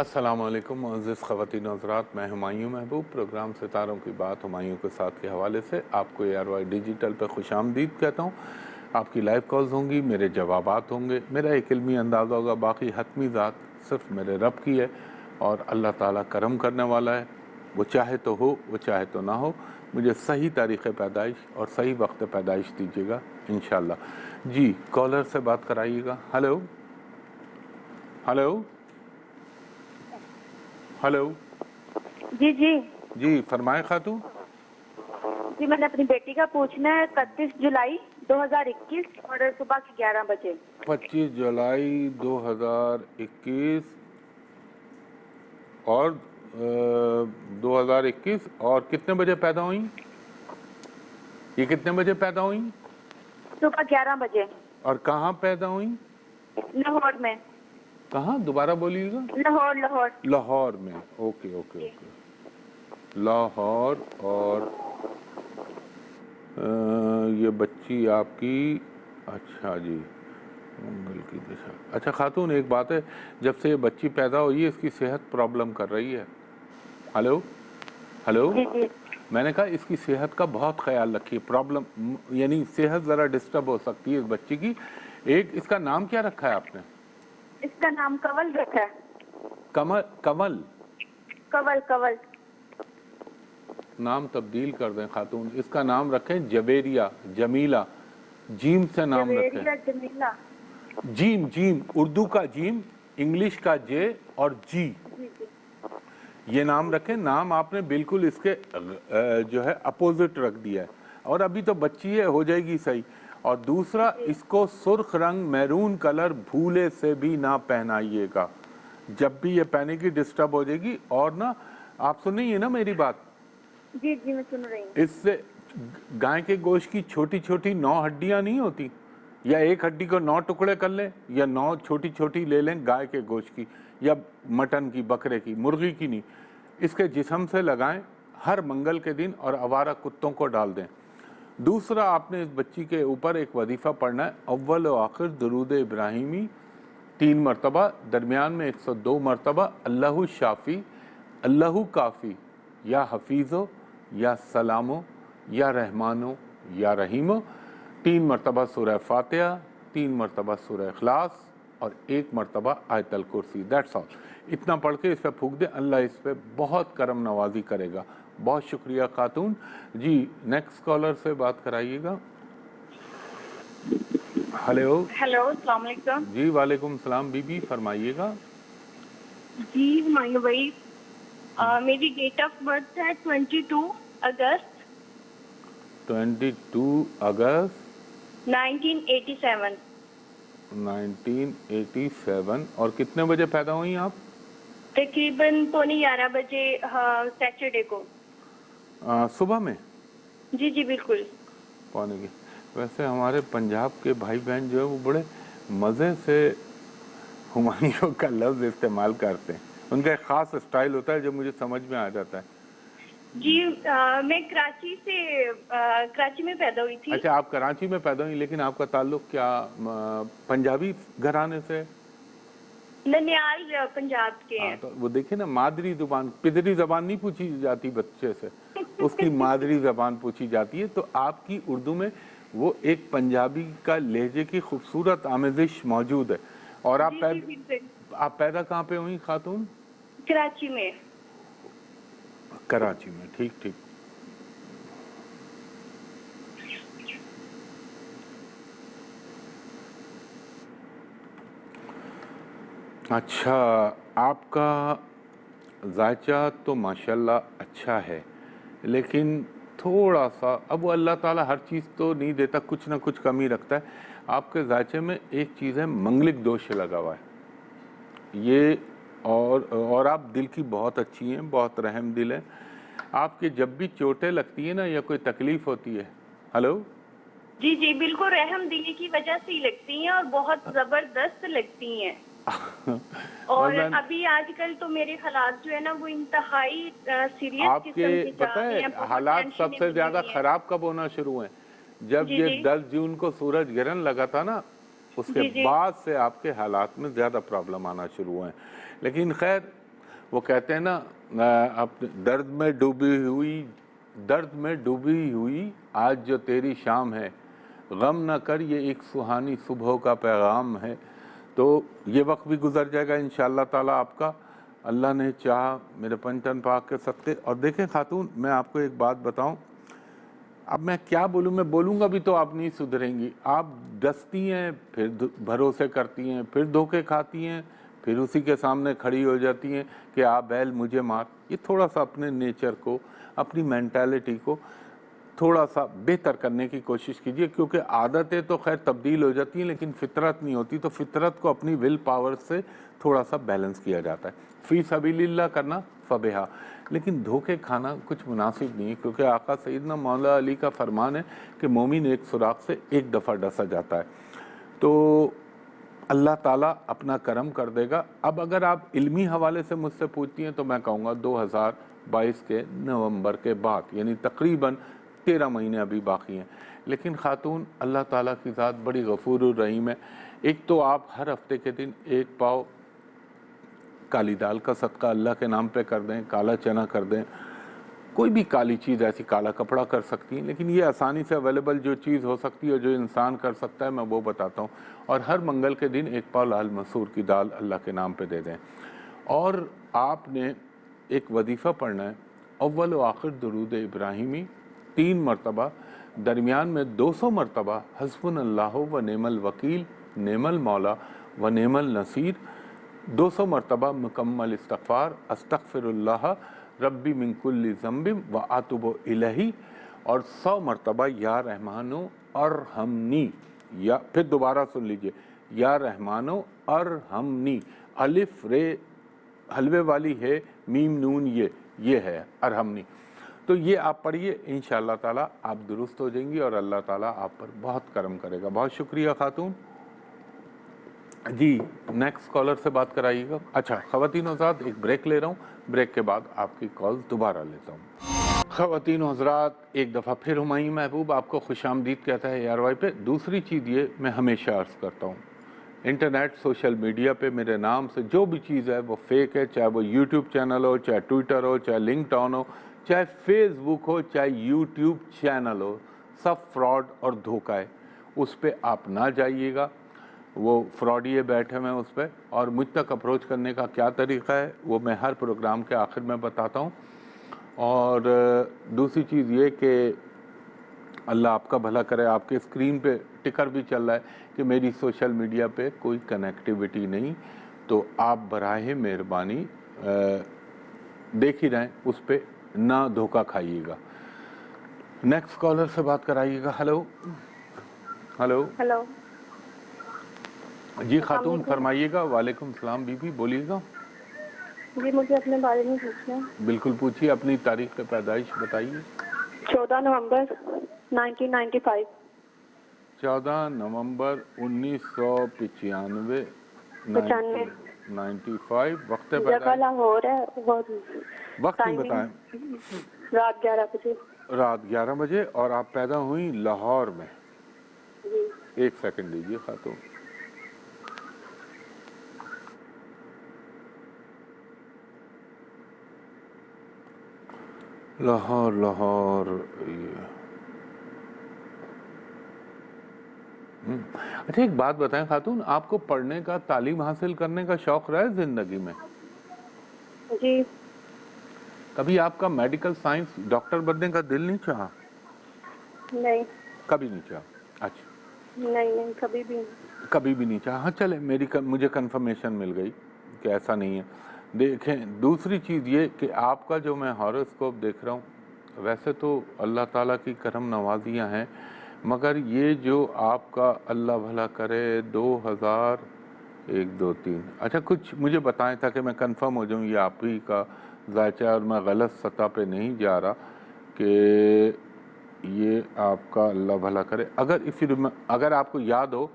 السلام علیکم معزز خواتین و حضرات، میں ہمایوں محبوب پروگرام ستاروں کی بات ہمایوں کے ساتھ کے حوالے سے آپ کو ARY ڈیجیٹل پہ خوش آمدید کہتا ہوں۔ آپ کی لائیو کالز ہوں گی، میرے جوابات ہوں گے، میرا ایک علمی اندازہ ہوگا، باقی حتمی ذات صرف میرے رب کی ہے اور اللہ تعالیٰ کرم کرنے والا ہے، وہ چاہے تو ہو، وہ چاہے تو نہ ہو۔ مجھے صحیح تاریخ پیدائش اور صحیح وقت پیدائش دیجیے گا انشاءاللہ۔ جی کالر سے بات کرائیے گا۔ ہلو ہلو ہلو جی جی جی فرمائے خاتون۔ جی میں نے اپنی بیٹی کا پوچھنا ہے 31 جولائی 2021 اور صبح کے 11 بجے۔ 25 جولائی 2021 اور 2021 اور کتنے بجے پیدا ہوئیں؟ یہ کتنے بجے پیدا ہوئیں؟ صبح 11 بجے۔ اور کہاں پیدا ہوئیں؟ لاہور میں۔ کہاں دوبارہ بولیے گا؟ لاہور لاہور۔ لاہور میں۔ Okay okay okay, Lahore. اور یہ بچی آپ کی، اچھا جی، منگل کی دشا۔ اچھا خاتون ایک بات ہے، جب سے یہ بچی پیدا ہوئی ہے اس کی صحت پرابلم کر رہی ہے۔ ہلو ہلو، جی جی میں نے کہا اس کی صحت کا بہت خیال رکھیے، پرابلم یعنی صحت ذرا ڈسٹرب ہو سکتی ہے اس بچی کی۔ ایک اس کا نام کیا رکھا ہے آپ نے؟ اس کا نام کول رکھا ہے۔ کمل کمل کول کول۔ نام تبدیل کر دیں خاتون، اس کا نام رکھیں جبیریہ جمیلہ، جیم سے نام رکھیں۔ جویریہ جمیلہ۔ جیم جیم، اردو کا جیم، انگلش کا جے اور جی، جی جی یہ نام رکھیں۔ نام آپ نے بالکل اس کے جو ہے اپوزٹ رکھ دیا ہے، اور ابھی تو بچی ہے، ہو جائے گی صحیح۔ اور دوسرا، اس کو سرخ رنگ میرون کلر بھولے سے بھی نہ پہنائیے گا، جب بھی یہ پہنے گی ڈسٹرب ہو جائے گی۔ اور نا آپ سنیے نا میری بات، جی جی میں سن رہی ہوں۔ اس سے گائے کے گوشت کی چھوٹی چھوٹی 9 ہڈیاں نہیں ہوتی، یا ایک ہڈی کو 9 ٹکڑے کر لیں، یا 9 چھوٹی چھوٹی لے لیں گائے کے گوشت کی، یا مٹن کی، بکرے کی، مرغی کی نہیں، اس کے جسم سے لگائیں ہر منگل کے دن اور آوارہ کتوں کو ڈال دیں۔ دوسرا، آپ نے اس بچی کے اوپر ایک وظیفہ پڑھنا ہے، اول و آخر درود ابراہیمی 3 مرتبہ، درمیان میں 102 مرتبہ اللہ شافی، اللہ کافی، یا حفیظو، یا سلامو، یا رحمانو، یا رحیمو، 3 مرتبہ سورہ فاتحہ، 3 مرتبہ سورہ اخلاص اور 1 مرتبہ آیت الکرسی۔ That's all. اتنا پڑھ کے اس پہ پھونک دیں، اللہ اس پہ بہت کرم نوازی کرے گا۔ بہت شکریہ خاتون۔ جی نیکسٹ کالر سے بات کرائیے گا۔ ہلو ہیلو السلام علیکم۔ جی وعلیکم السلام، بی بی فرمائیے گا۔ جی ہمایوں بھائی، میری ڈیٹ آف برتھ ہے 22 اگست 22 اگست 1987۔ 1987۔ اور کتنے بجے پیدا ہوئی آپ؟ تقریباً 11:15 بجے سیٹرڈے کو۔ صبح میں؟ جی جی بالکل۔ پونے کی۔ ویسے ہمارے پنجاب کے بھائی بہن جو ہے وہ بڑے مزے سے ہمایوں کا لفظ استعمال کرتے ہیں، ان کا ایک خاص اسٹائل ہوتا ہے جو مجھے سمجھ میں آ جاتا ہے۔ جی میں کراچی میں پیدا ہوئی تھی۔ اچھا آپ کراچی میں پیدا ہوئی، لیکن آپ کا تعلق کیا پنجابی گھرانے سے؟ ننیال پنجاب کے ہیں۔ تو وہ دیکھیں نا، مادری زبان، پدری زبان نہیں پوچھی جاتی بچے سے، اس کی مادری زبان پوچھی جاتی ہے۔ تو آپ کی اردو میں وہ ایک پنجابی کا لہجے کی خوبصورت آمیزش موجود ہے۔ اور آپ پیدا کہاں پہ ہوئی خاتون؟ کراچی میں۔ کراچی میں، ٹھیک ٹھیک۔ اچھا، آپ کا ذائچہ تو ماشاءاللہ اچھا ہے، لیکن تھوڑا سا، اب وہ اللہ تعالیٰ ہر چیز تو نہیں دیتا، کچھ نہ کچھ کمی رکھتا ہے۔ آپ کے ذائچے میں ایک چیز ہے، منگلک دوش لگا ہوا ہے یہ، اور آپ دل کی بہت اچھی ہیں، بہت رحم دل ہیں۔ آپ کے جب بھی چوٹیں لگتی ہیں نا یا کوئی تکلیف ہوتی ہے، ہلو جی جی بالکل، رحم دلی کی وجہ سے ہی لگتی ہیں اور بہت زبردست لگتی ہیں۔ اور ابھی آج کل تو میرے حالات جو ہے نا وہ انتہائی سیریس آپ قسم کے کے پتہ ہے حالات سب سے زیادہ خراب کب ہونا شروع ہوئے؟ جب یہ 10 جون کو سورج گرہن لگا تھا نا، اس کے بعد سے آپ کے حالات میں زیادہ پرابلم آنا شروع ہوئے ہیں۔ لیکن خیر وہ کہتے ہیں نا اپنے درد میں ڈوبی ہوئی آج جو تیری شام ہے، غم نہ کر یہ ایک سہانی صبح کا پیغام ہے. تو یہ وقت بھی گزر جائے گا انشاءاللہ تعالیٰ آپ کا، اللہ نے چاہا میرے پنجتن پاک کے صدقے. اور دیکھیں خاتون، میں آپ کو ایک بات بتاؤں، اب میں کیا بولوں، میں بولوں گا بھی تو آپ نہیں سدھریں گی. آپ ڈستی ہیں، پھر بھروسے کرتی ہیں، پھر دھوکے کھاتی ہیں، پھر اسی کے سامنے کھڑی ہو جاتی ہیں کہ آپ بیل مجھے مار. یہ تھوڑا سا اپنے نیچر کو، اپنی مینٹالٹی کو تھوڑا سا بہتر کرنے کی کوشش کیجئے، کیونکہ عادتیں تو خیر تبدیل ہو جاتی ہیں لیکن فطرت نہیں ہوتی. تو فطرت کو اپنی ول پاور سے تھوڑا سا بیلنس کیا جاتا ہے. فی سبیل اللہ کرنا فبہا، لیکن دھوکے کھانا کچھ مناسب نہیں ہے، کیونکہ آقا سیدنا مولا علی کا فرمان ہے کہ مومن ایک سوراخ سے ایک دفعہ ڈسا جاتا ہے. تو اللہ تعالیٰ اپنا کرم کر دے گا. اب اگر آپ علمی حوالے سے مجھ سے پوچھتی ہیں تو میں کہوں گا 2022 کے نومبر کے بعد، یعنی تقریباً 13 مہینے ابھی باقی ہیں. لیکن خاتون، اللہ تعالیٰ کی ذات بڑی غفور الرحیم ہے. ایک تو آپ ہر ہفتے کے دن ایک پاؤ کالی دال کا صدقہ اللہ کے نام پہ کر دیں، کالا چنا کر دیں، کوئی بھی کالی چیز ایسی، کالا کپڑا کر سکتی ہیں، لیکن یہ آسانی سے اویلیبل جو چیز ہو سکتی ہے جو انسان کر سکتا ہے میں وہ بتاتا ہوں. اور ہر منگل کے دن ایک پاؤ لال مسور کی دال اللہ کے نام پہ دے دیں. اور آپ نے ایک وظیفہ پڑھنا ہے، اول و آخر درود ابراہیمی 3 مرتبہ، درمیان میں 200 مرتبہ حسبنا اللہ و نعم الوکیل، نعم المولا و نعم النصیر، 200 مرتبہ مکمل استغفار، استغفر اللہ ربی من کل ذنب و اتوب الیہ، اور 100 مرتبہ یا رحمانو ارحمنی. یا پھر دوبارہ سن لیجئے، یا رحمانو ارحمنی، الف رے حلوے والی ہے، میم نون یہ ہے ارحمنی. تو یہ آپ پڑھیے، انشاءاللہ تعالیٰ آپ درست ہو جائیں گی اور اللہ تعالیٰ آپ پر بہت کرم کرے گا. بہت شکریہ خاتون. جی نیکسٹ کالر سے بات کرائیے گا. اچھا خواتین و حضرات، ایک بریک لے رہا ہوں، بریک کے بعد آپ کی کال دوبارہ لیتا ہوں. خواتین و حضرات، ایک دفعہ پھر ہمایوں محبوب آپ کو خوش آمدید کہتا ہے ARY وائی پہ. دوسری چیز یہ میں ہمیشہ عرض کرتا ہوں، انٹرنیٹ سوشل میڈیا پہ میرے نام سے جو بھی چیز ہے وہ فیک ہے، چاہے وہ یوٹیوب چینل ہو، چاہے ٹویٹر ہو، چاہے لنکڈ ٹاؤن ہو، چاہے فیس بک ہو، چاہے یوٹیوب چینل ہو، سب فراڈ اور دھوکہ ہے. اس پہ آپ نہ جائیے گا، وہ فراڈیے بیٹھے ہوئے ہیں اس پہ. اور مجھ تک اپروچ کرنے کا کیا طریقہ ہے وہ میں ہر پروگرام کے آخر میں بتاتا ہوں. اور دوسری چیز یہ کہ اللہ آپ کا بھلا کرے، آپ کے اسکرین پہ ٹکر بھی چل رہا ہے کہ میری سوشل میڈیا پہ کوئی کنیکٹیوٹی نہیں، تو آپ براہ مہربانی دیکھ ہی رہیں، اس پہ نہ دھوکہ کھائیے گا. نیکسٹ کالر سے بات کرائیے گا. Hello hello. ہلو جی السلام خاتون علیکم. فرمائیے گا. وعلیکم السلام بی بی، بولیے گا. جی مجھے اپنے بارے میں پوچھنا ہے. بالکل پوچھیے، اپنی تاریخ پیدائش بتائیے. 14 نومبر 1995. 14 نومبر 1995. 95. 1995. وقت جگہ پیدائش، لاہور ہے اور وقت نہیں ٹائمنگ بتائیں. رات 11 بجے. رات 11 بجے. اور آپ پیدا ہوئی لاہور میں. جی. ایک سیکنڈ دیجیے خاتون. لاہور اچھا ایک بات بتائیں خاتون، آپ کو پڑھنے کا، تعلیم حاصل کرنے کا شوق رہا ہے زندگی میں؟ جی. کبھی آپ کا میڈیکل سائنس ڈاکٹر بننے کا دل نہیں چاہا؟ نہیں کبھی نہیں چاہا. اچھا نہیں کبھی بھی نہیں. کبھی بھی نہیں چاہا. ہاں چلے، مجھے کنفرمیشن مل گئی کہ ایسا نہیں ہے. دیکھیں دوسری چیز یہ کہ آپ کا جو میں ہاروسکوپ دیکھ رہا ہوں، ویسے تو اللہ تعالیٰ کی کرم نوازیاں ہیں، مگر یہ جو آپ کا اللہ بھلا کرے 2001 2 3، اچھا کچھ مجھے بتائیں تاکہ میں کنفرم ہو جاؤں یہ آپ ہی کا ذائچہ اور میں غلط سطح پہ نہیں جا رہا، کہ یہ آپ کا اللہ بھلا کرے. اگر آپ کو یاد ہو،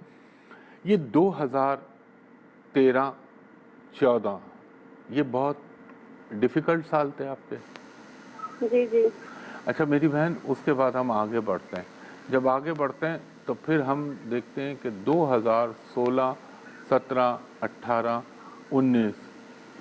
یہ 2013-14 یہ بہت ڈیفیکلٹ سال تھے آپ کے. جی. اچھا میری بہن، اس کے بعد ہم آگے بڑھتے ہیں. جب آگے بڑھتے ہیں تو پھر ہم دیکھتے ہیں کہ 2016 17 18 19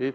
1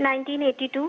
1982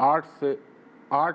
8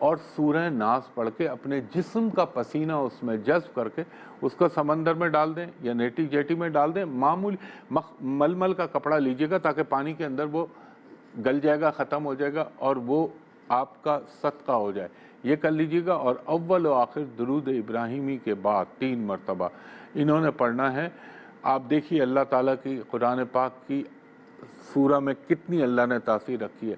اور سورہ ناس پڑھ کے اپنے جسم کا پسینہ اس میں جذب کر کے اس کو سمندر میں ڈال دیں یا نیٹی جیٹی میں ڈال دیں. معمولی ململ کا کپڑا لیجئے گا تاکہ پانی کے اندر وہ گل جائے گا, ختم ہو جائے گا اور وہ آپ کا صدقہ ہو جائے. یہ کر لیجئے گا. اور اول و آخر درود ابراہیمی کے بعد 3 مرتبہ انہوں نے پڑھنا ہے. آپ دیکھیے اللہ تعالیٰ کی قرآن پاک کی سورہ میں کتنی اللہ نے تاثیر رکھی ہے.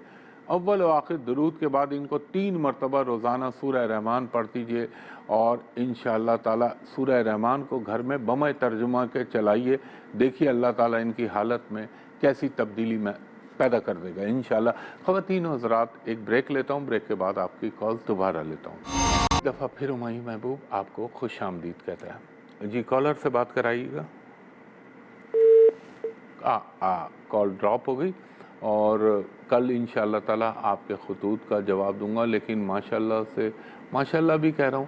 اول و آخر درود کے بعد ان کو 3 مرتبہ روزانہ سورہ رحمان پڑھ دیجئے اور انشاءاللہ تعالیٰ سورہ رحمان کو گھر میں بمِ ترجمہ کے چلائیے. دیکھیے اللہ تعالیٰ ان کی حالت میں کیسی تبدیلی میں پیدا کر دے گا انشاءاللہ. خواتین و حضرات ایک بریک لیتا ہوں, بریک کے بعد آپ کی کال دوبارہ لیتا ہوں. ایک دفعہ پھر ہمایوں محبوب آپ کو خوش آمدید کہتا ہے. جی کالر سے بات کرائیے گا. کال ڈراپ ہو گئی اور کل انشاءاللہ تعالیٰ آپ کے خطوط کا جواب دوں گا. لیکن ماشاءاللہ سے ماشاءاللہ بھی کہہ رہا ہوں,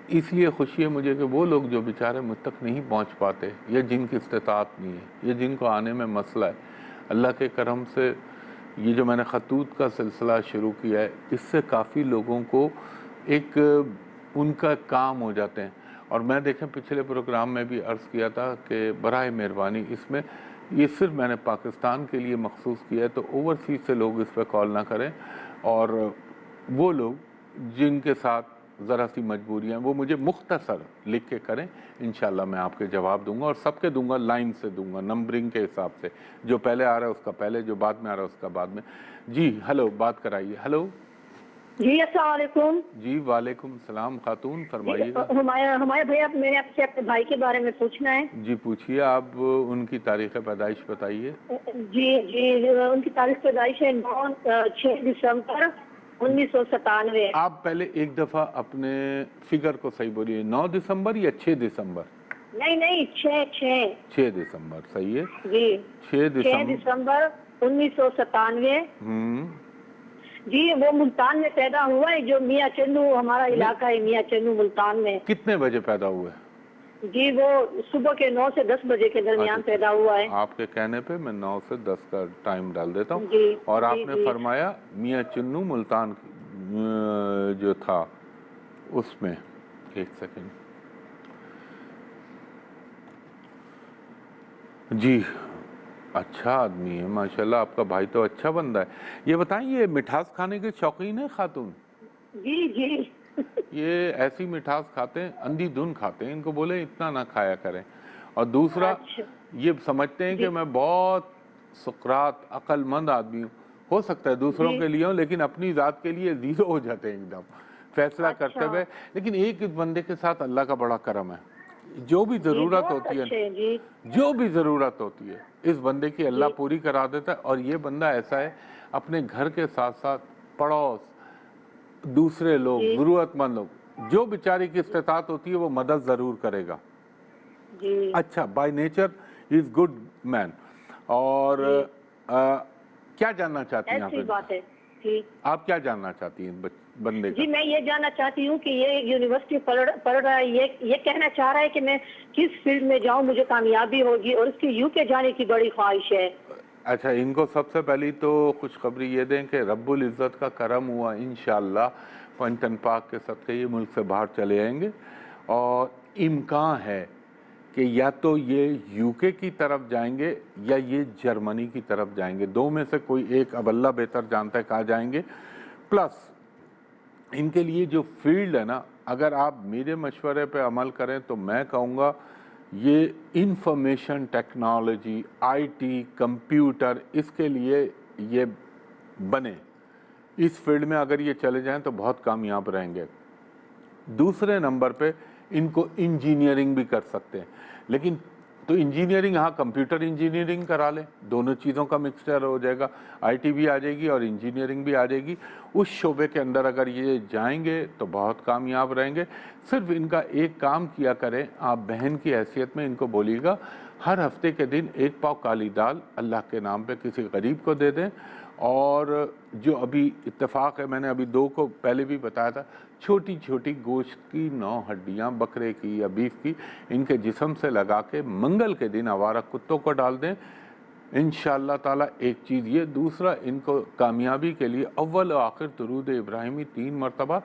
اس لیے خوشی ہے مجھے کہ وہ لوگ جو بیچارے مجھ تک نہیں پہنچ پاتے یا جن کی استطاعت نہیں ہے یا جن کو آنے میں مسئلہ ہے, اللہ کے کرم سے یہ جو میں نے خطوط کا سلسلہ شروع کیا ہے اس سے کافی لوگوں کو ایک ان کا کام ہو جاتے ہیں. اور میں دیکھیں پچھلے پروگرام میں بھی عرض کیا تھا کہ برائے مہربانی اس میں یہ صرف میں نے پاکستان کے لیے مخصوص کیا ہے, تو اوورسیز سے لوگ اس پہ کال نہ کریں. اور وہ لوگ جن کے ساتھ ذرا سی مجبوریاں وہ مجھے مختصر لکھ کے کریں, انشاءاللہ میں آپ کے جواب دوں گا اور سب کے دوں گا, لائن سے دوں گا, نمبرنگ کے حساب سے. جو پہلے آ رہا ہے اس کا پہلے, جو بعد میں آ رہا ہے اس کا بعد میں. جی ہلو, بات کرائیے. ہلو جی السلام علیکم. جی وعلیکم السلام خاتون, فرمائیے گا. ہمارے بھیا میں نے آپ سے اپنے بھائی کے بارے میں پوچھنا ہے. جی پوچھیے, آپ ان کی تاریخ پیدائش بتائیے. جی ان کی تاریخ پیدائش ہے 6 دسمبر 1997. آپ پہلے ایک دفعہ اپنے فگر کو صحیح بولیے, 9 دسمبر یا 6 دسمبر؟ نہیں 6 دسمبر صحیح ہے. جی 6 دسمبر 1997. جی وہ ملتان میں پیدا ہوا ہے, جو میاں چنو ہمارا علاقہ ہے, میاں چنو ملتان میں. کتنے بجے پیدا ہوئے؟ جی وہ صبح کے 9 سے 10 بجے کے درمیان پیدا ہوا ہے. آپ کے کہنے پہ میں 9 سے 10 کا ٹائم ڈال دیتا ہوں. جی اور آپ نے فرمایا میاں چنو ملتان جو تھا اس میں, ایک سیکنڈ, جی اچھا آدمی ہے ماشاءاللہ, آپ کا بھائی تو اچھا بندہ ہے. یہ بتائیں یہ مٹھاس کھانے کے شوقین ہے خاتون؟ جی یہ ایسی مٹھاس کھاتے ہیں, اندھی دھن کھاتے ہیں, ان کو بولے اتنا نہ کھایا کریں. اور دوسرا یہ سمجھتے ہیں کہ میں بہت سقراط عقل مند آدمی ہوں. ہو سکتا ہے دوسروں کے لیے ہوں, لیکن اپنی ذات کے لیے زیرو ہو جاتے ہیں ایک دم فیصلہ کرتے ہوئے. لیکن ایک بندے کے ساتھ اللہ کا بڑا کرم ہے, جو بھی ضرورت ہوتی ہے, جو بھی ضرورت ہوتی ہے اس بندے کی اللہ پوری کرا دیتا ہے. اور یہ بندہ ایسا ہے, اپنے گھر کے ساتھ ساتھ پڑوس, دوسرے لوگ, ضرورت مند لوگ, جو بیچاری کی استطاعت ہوتی ہے وہ مدد ضرور کرے گا. اچھا, بائی نیچر از گڈ مین. اور کیا جاننا چاہتی ہیں آپ؟ آپ کیا جاننا چاہتی ہیں بندے کا؟ جی میں یہ جاننا چاہتی ہوں کہ یہ یونیورسٹی پڑھ رہا ہے, یہ کہنا چاہ رہا ہے کہ میں کس فیلڈ میں جاؤں مجھے کامیابی ہوگی, اور اس کی یو کے جانے کی بڑی خواہش ہے. اچھا, ان کو سب سے پہلی تو خوشخبری یہ دیں کہ رب العزت کا کرم ہوا انشاءاللہ پنجتن پاک کے صدقے یہ ملک سے باہر چلے آئیں گے. اور امکان ہے کہ یا تو یہ یو کے کی طرف جائیں گے یا یہ جرمنی کی طرف جائیں گے, دو میں سے کوئی ایک, اب اللہ بہتر جانتا ہے کہاں جائیں گے. پلس ان کے لیے جو فیلڈ ہے نا, اگر آپ میرے مشورے پہ عمل کریں تو میں کہوں گا یہ information technology, I T, computer, اس کے لیے یہ بنے. اس فیلڈ میں اگر یہ چلے جائیں تو بہت کامیاب رہیں گے. دوسرے نمبر پہ ان کو انجینئرنگ بھی کر سکتے ہیں, لیکن تو انجینئرنگ, ہاں کمپیوٹر انجینئرنگ کرا لیں, دونوں چیزوں کا مکسچر ہو جائے گا, آئی ٹی بھی آ جائے گی اور انجینئرنگ بھی آ جائے گی. اس شعبے کے اندر اگر یہ جائیں گے تو بہت کامیاب رہیں گے. صرف ان کا ایک کام کیا کریں, آپ بہن کی حیثیت میں ان کو بولیے گا ہر ہفتے کے دن 1 پاؤ کالی دال اللہ کے نام پہ کسی غریب کو دے دیں. اور جو ابھی اتفاق ہے, میں نے ابھی 2 کو پہلے بھی بتایا تھا, چھوٹی چھوٹی گوشت کی 9 ہڈیاں بکرے کی یا بیف کی ان کے جسم سے لگا کے منگل کے دن آوارہ کتوں کو ڈال دیں. انشاءاللہ تعالیٰ ایک چیز یہ، دوسرا ان کو کامیابی کے لیے اول و آخر درود ابراہیمی 3 مرتبہ،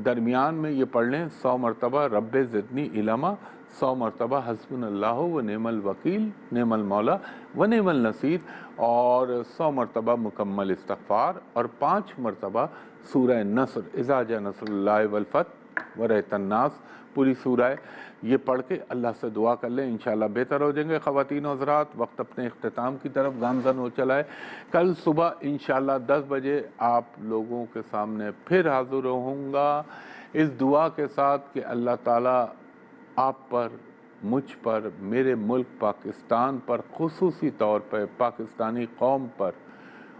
درمیان میں یہ پڑھ لیں 100 مرتبہ رب زدنی علما، 100 مرتبہ حسبنا اللہ و نعم الوکیل، نعم المولا و نعم النصیر، اور 100 مرتبہ مکمل استغفار، اور 5 مرتبہ سورہ نصر اذا جاء نصر اللہ والفتح ورأیت الناس، پوری سورہ یہ پڑھ کے اللہ سے دعا کر لیں، انشاءاللہ بہتر ہو جائیں گے۔ خواتین و حضرات، وقت اپنے اختتام کی طرف گامزن ہو چلا ہے۔ کل صبح انشاءاللہ 10 بجے آپ لوگوں کے سامنے پھر حاضر ہوں گا، اس دعا کے ساتھ کہ اللہ تعالیٰ آپ پر، مجھ پر، میرے ملک پاکستان پر، خصوصی طور پہ پاکستانی قوم پر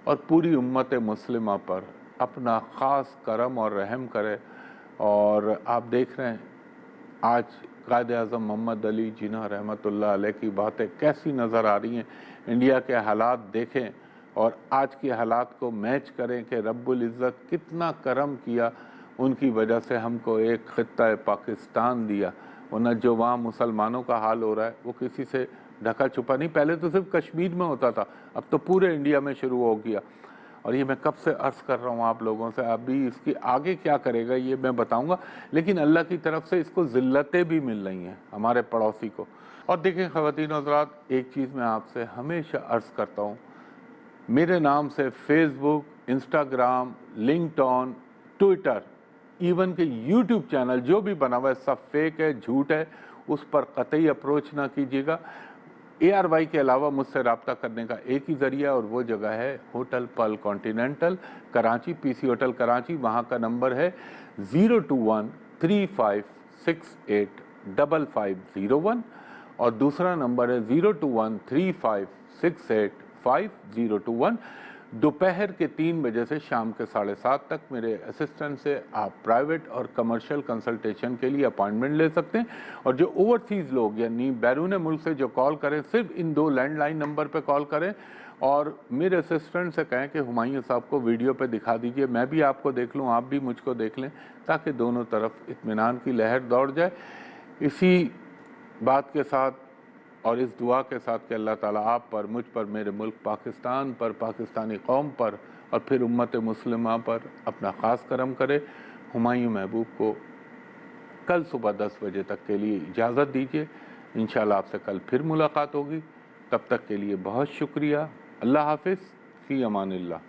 اور پوری امت مسلمہ پر اپنا خاص کرم اور رحم کرے۔ اور آپ دیکھ رہے ہیں آج قائد اعظم محمد علی جناح رحمۃ اللہ علیہ کی باتیں کیسی نظر آ رہی ہیں۔ انڈیا کے حالات دیکھیں اور آج کے حالات کو میچ کریں کہ رب العزت کتنا کرم کیا، ان کی وجہ سے ہم کو ایک خطہ پاکستان دیا، ورنہ جو وہاں مسلمانوں کا حال ہو رہا ہے وہ کسی سے ڈھکا چھپا نہیں۔ پہلے تو صرف کشمیر میں ہوتا تھا، اب تو پورے انڈیا میں شروع ہو گیا، اور یہ میں کب سے عرض کر رہا ہوں آپ لوگوں سے، ابھی اس کی آگے کیا کرے گا یہ میں بتاؤں گا، لیکن اللہ کی طرف سے اس کو ذلتیں بھی مل رہی ہیں ہمارے پڑوسی کو۔ اور دیکھیں خواتین و حضرات، ایک چیز میں آپ سے ہمیشہ عرض کرتا ہوں، میرے نام سے فیس بک، انسٹاگرام، لنکڈ آن، ٹویٹر، ایون کہ یوٹیوب چینل جو بھی بنا ہوا ہے سب فیک ہے، جھوٹ ہے، اس پر قطعی اپروچ نہ کیجیے گا۔ ARY کے علاوہ مجھ سے رابطہ کرنے کا ایک ہی ذریعہ، اور وہ جگہ ہے hotel Pearl Continental Karachi, PC hotel Karachi, وہاں کا نمبر ہے 02135685501، اور دوسرا نمبر ہے 02135685021۔ دوپہر کے 3 بجے سے شام کے 7:30 تک میرے اسسٹنٹ سے آپ پرائیویٹ اور کمرشل کنسلٹیشن کے لیے اپائنٹمنٹ لے سکتے ہیں، اور جو اوورسیز لوگ یعنی بیرون ملک سے جو کال کریں صرف ان 2 لینڈ لائن نمبر پہ کال کریں، اور میرے اسسٹنٹ سے کہیں کہ ہمایوں صاحب کو ویڈیو پہ دکھا دیجئے، میں بھی آپ کو دیکھ لوں، آپ بھی مجھ کو دیکھ لیں، تاکہ دونوں طرف اطمینان کی لہر دوڑ جائے۔ اسی بات کے ساتھ اور اس دعا کے ساتھ کہ اللہ تعالیٰ آپ پر، مجھ پر، میرے ملک پاکستان پر، پاکستانی قوم پر اور پھر امت مسلمہ پر اپنا خاص کرم کرے، ہمایوں محبوب کو کل صبح 10 بجے تک کے لیے اجازت دیجیے۔ انشاءاللہ آپ سے کل پھر ملاقات ہوگی، تب تک کے لیے بہت شکریہ۔ اللہ حافظ، فی امان اللہ۔